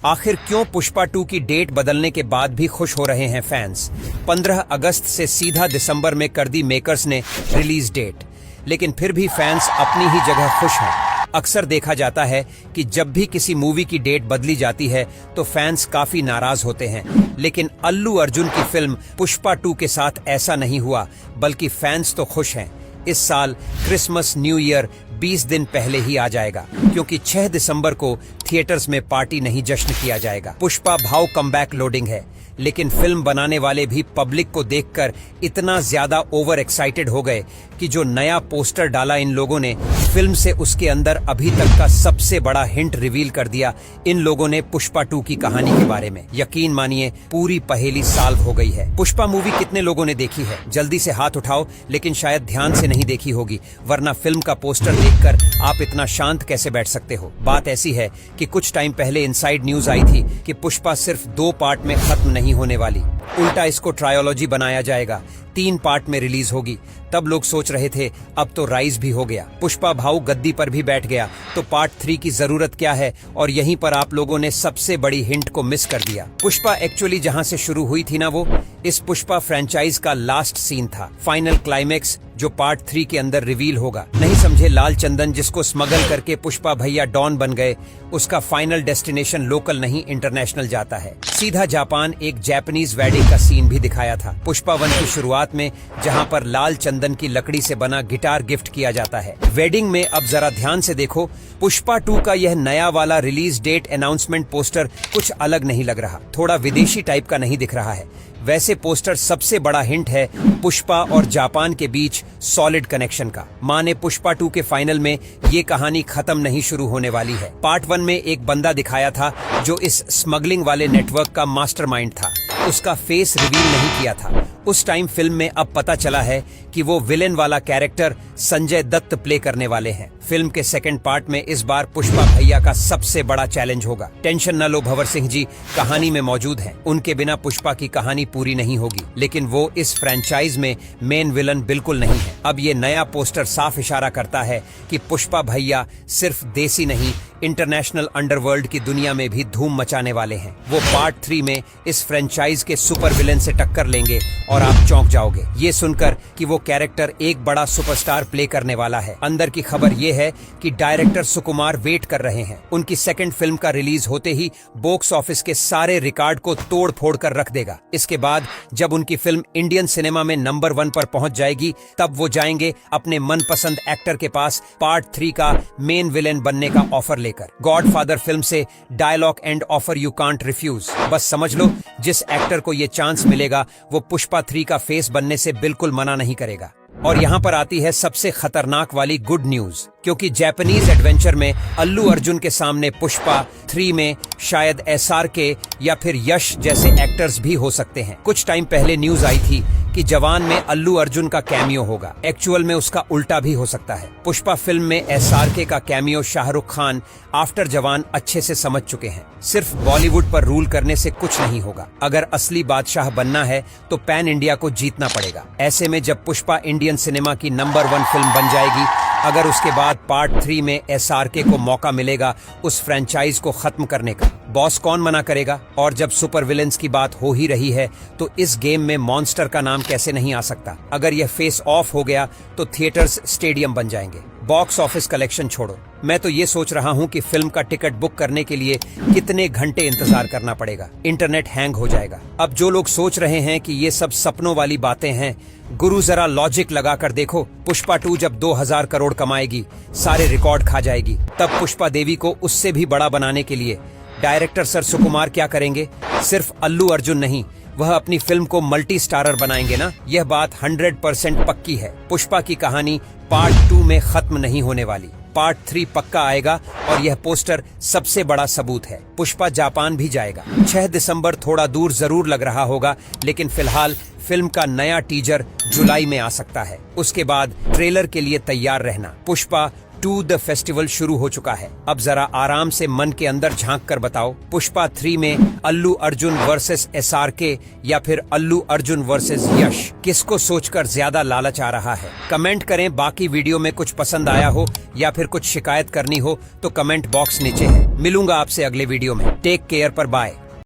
आखिर क्यों पुष्पा 2 की डेट बदलने के बाद भी खुश हो रहे हैं फैंस। 15 अगस्त से सीधा दिसंबर में कर दी मेकर्स ने रिलीज डेट, लेकिन फिर भी फैंस अपनी ही जगह खुश हैं। अक्सर देखा जाता है कि जब भी किसी मूवी की डेट बदली जाती है तो फैंस काफी नाराज होते हैं, लेकिन अल्लू अर्जुन की फिल्म पुष्पा 2 के साथ ऐसा नहीं हुआ, बल्कि फैंस तो खुश हैं। इस साल क्रिसमस न्यू ईयर 20 दिन पहले ही आ जाएगा, क्योंकि 6 दिसंबर को थिएटर्स में पार्टी नहीं जश्न किया जाएगा। पुष्पा भाव कमबैक लोडिंग है, लेकिन फिल्म बनाने वाले भी पब्लिक को देखकर इतना ज्यादा ओवर एक्साइटेड हो गए कि जो नया पोस्टर डाला इन लोगों ने, फिल्म से उसके अंदर अभी तक का सबसे बड़ा हिंट रिवील कर दिया इन लोगों ने पुष्पा 2 की कहानी के बारे में। यकीन मानिए पूरी पहेली सॉल्व हो गई है। पुष्पा मूवी कितने लोगों ने देखी है? जल्दी से हाथ उठाओ, लेकिन शायद ध्यान से नहीं देखी होगी, वरना फिल्म का पोस्टर देखकर आप इतना शांत कैसे बैठ सकते हो। बात ऐसी है कि कुछ टाइम पहले इनसाइड न्यूज आई थी कि पुष्पा सिर्फ 2 पार्ट में खत्म नहीं होने वाली, उल्टा इसको ट्रायोलॉजी बनाया जाएगा, 3 पार्ट में रिलीज होगी। तब लोग सोच रहे थे अब तो राइज भी हो गया, पुष्पा भाऊ गद्दी पर भी बैठ गया, तो पार्ट 3 की जरूरत क्या है? और यहीं पर आप लोगों ने सबसे बड़ी हिंट को मिस कर दिया। पुष्पा एक्चुअली जहां से शुरू हुई थी ना, वो इस पुष्पा फ्रेंचाइज का लास्ट सीन था, फाइनल क्लाइमेक्स जो पार्ट 3 के अंदर रिवील होगा। नहीं समझे लाल चंदन जिसको स्मगल करके पुष्पा भैया डॉन बन गए, उसका फाइनल डेस्टिनेशन लोकल नहीं इंटरनेशनल जाता है, सीधा जापान। एक जापानीज वेडिंग का सीन भी दिखाया था पुष्पा 1 की शुरुआत में, जहां पर लाल चंदन की लकड़ी से बना गिटार गिफ्ट किया जाता है वेडिंग में। अब जरा ध्यान से देखो, पुष्पा 2 का यह नया वाला रिलीज डेट अनाउंसमेंट पोस्टर कुछ अलग नहीं लग रहा, थोड़ा विदेशी टाइप का नहीं दिख रहा है। वैसे पोस्टर सबसे बड़ा हिंट है पुष्पा और जापान के बीच सॉलिड कनेक्शन का। माने पुष्पा 2 के फाइनल में ये कहानी खत्म नहीं शुरू होने वाली है। पार्ट 1 में एक बंदा दिखाया था जो इस स्मगलिंग वाले नेटवर्क का मास्टरमाइंड था, उसका फेस रिवील नहीं किया था उस टाइम फिल्म में। अब पता चला है कि वो विलेन वाला कैरेक्टर संजय दत्त प्ले करने वाले हैं। फिल्म के सेकंड पार्ट में इस बार पुष्पा भैया का सबसे बड़ा चैलेंज होगा। टेंशन न लो, भंवर सिंह जी कहानी में मौजूद हैं, उनके बिना पुष्पा की कहानी पूरी नहीं होगी, लेकिन वो इस फ्रेंचाइज में मेन विलन बिल्कुल नहीं है। अब ये नया पोस्टर साफ इशारा करता है कि पुष्पा भैया सिर्फ देसी नहीं, इंटरनेशनल अंडरवर्ल्ड की दुनिया में भी धूम मचाने वाले हैं। वो पार्ट 3 में इस फ्रेंचाइज के सुपर विलेन से टक्कर लेंगे और आप चौंक जाओगे ये सुनकर कि वो कैरेक्टर एक बड़ा सुपरस्टार प्ले करने वाला है। अंदर की खबर ये है कि डायरेक्टर सुकुमार वेट कर रहे हैं। उनकी सेकंड फिल्म का रिलीज होते ही बॉक्स ऑफिस के सारे रिकॉर्ड को तोड़ फोड़ कर रख देगा। इसके बाद जब उनकी फिल्म इंडियन सिनेमा में नंबर 1 पर पहुंच जाएगी, तब वो जाएंगे अपने मनपसंद एक्टर के पास पार्ट 3 का मेन विलेन बनने का ऑफर लेकर। गॉडफादर फिल्म से dialogue and offer you can't refuse. बस समझ लो, जिस एक्टर को ये चांस मिलेगा वो पुष्पा 3 का फेस बनने से बिल्कुल मना नहीं करेगा। और यहाँ पर आती है सबसे खतरनाक वाली गुड न्यूज, क्योंकि जापानीज एडवेंचर में अल्लू अर्जुन के सामने पुष्पा 3 में शायद SRK या फिर यश जैसे एक्टर्स भी हो सकते हैं। कुछ टाइम पहले न्यूज आई थी कि जवान में अल्लू अर्जुन का कैमियो होगा, एक्चुअल में उसका उल्टा भी हो सकता है। पुष्पा फिल्म में SRK का कैमियो शाहरुख खान आफ्टर जवान अच्छे से समझ चुके हैं, सिर्फ बॉलीवुड पर रूल करने से कुछ नहीं होगा। अगर असली बादशाह बनना है तो पैन इंडिया को जीतना पड़ेगा। ऐसे में जब पुष्पा इंडियन सिनेमा की नंबर 1 फिल्म बन जाएगी, अगर उसके बाद पार्ट 3 में SRK को मौका मिलेगा उस फ्रेंचाइज को खत्म करने का, बॉस कौन मना करेगा? और जब सुपर विलेंस की बात हो ही रही है तो इस गेम में मॉन्स्टर का नाम कैसे नहीं आ सकता। अगर यह फेस ऑफ हो गया तो थिएटर्स स्टेडियम बन जाएंगे। बॉक्स ऑफिस कलेक्शन छोड़ो, मैं तो ये सोच रहा हूँ कि फिल्म का टिकट बुक करने के लिए कितने घंटे इंतजार करना पड़ेगा, इंटरनेट हैंग हो जाएगा। अब जो लोग सोच रहे हैं कि ये सब सपनों वाली बातें हैं, गुरु जरा लॉजिक लगा कर देखो। पुष्पा 2 जब 2000 करोड़ कमाएगी, सारे रिकॉर्ड खा जाएगी, तब पुष्पा देवी को उससे भी बड़ा बनाने के लिए डायरेक्टर सर सुकुमार क्या करेंगे? सिर्फ अल्लू अर्जुन नहीं, वह अपनी फिल्म को मल्टी स्टारर बनाएंगे ना। यह बात 100% पक्की है। पुष्पा की कहानी पार्ट 2 में खत्म नहीं होने वाली, पार्ट 3 पक्का आएगा और यह पोस्टर सबसे बड़ा सबूत है। पुष्पा जापान भी जाएगा। 6 दिसंबर थोड़ा दूर जरूर लग रहा होगा, लेकिन फिलहाल फिल्म का नया टीजर जुलाई में आ सकता है। उसके बाद ट्रेलर के लिए तैयार रहना। पुष्पा 2 द फेस्टिवल शुरू हो चुका है। अब जरा आराम से मन के अंदर झांक कर बताओ, पुष्पा 3 में अल्लू अर्जुन वर्सेस SRK या फिर अल्लू अर्जुन वर्सेस यश, किसको सोचकर ज्यादा लालच आ रहा है? कमेंट करें। बाकी वीडियो में कुछ पसंद आया हो या फिर कुछ शिकायत करनी हो तो कमेंट बॉक्स नीचे है। मिलूंगा आपसे अगले वीडियो में। टेक केयर पर बाय।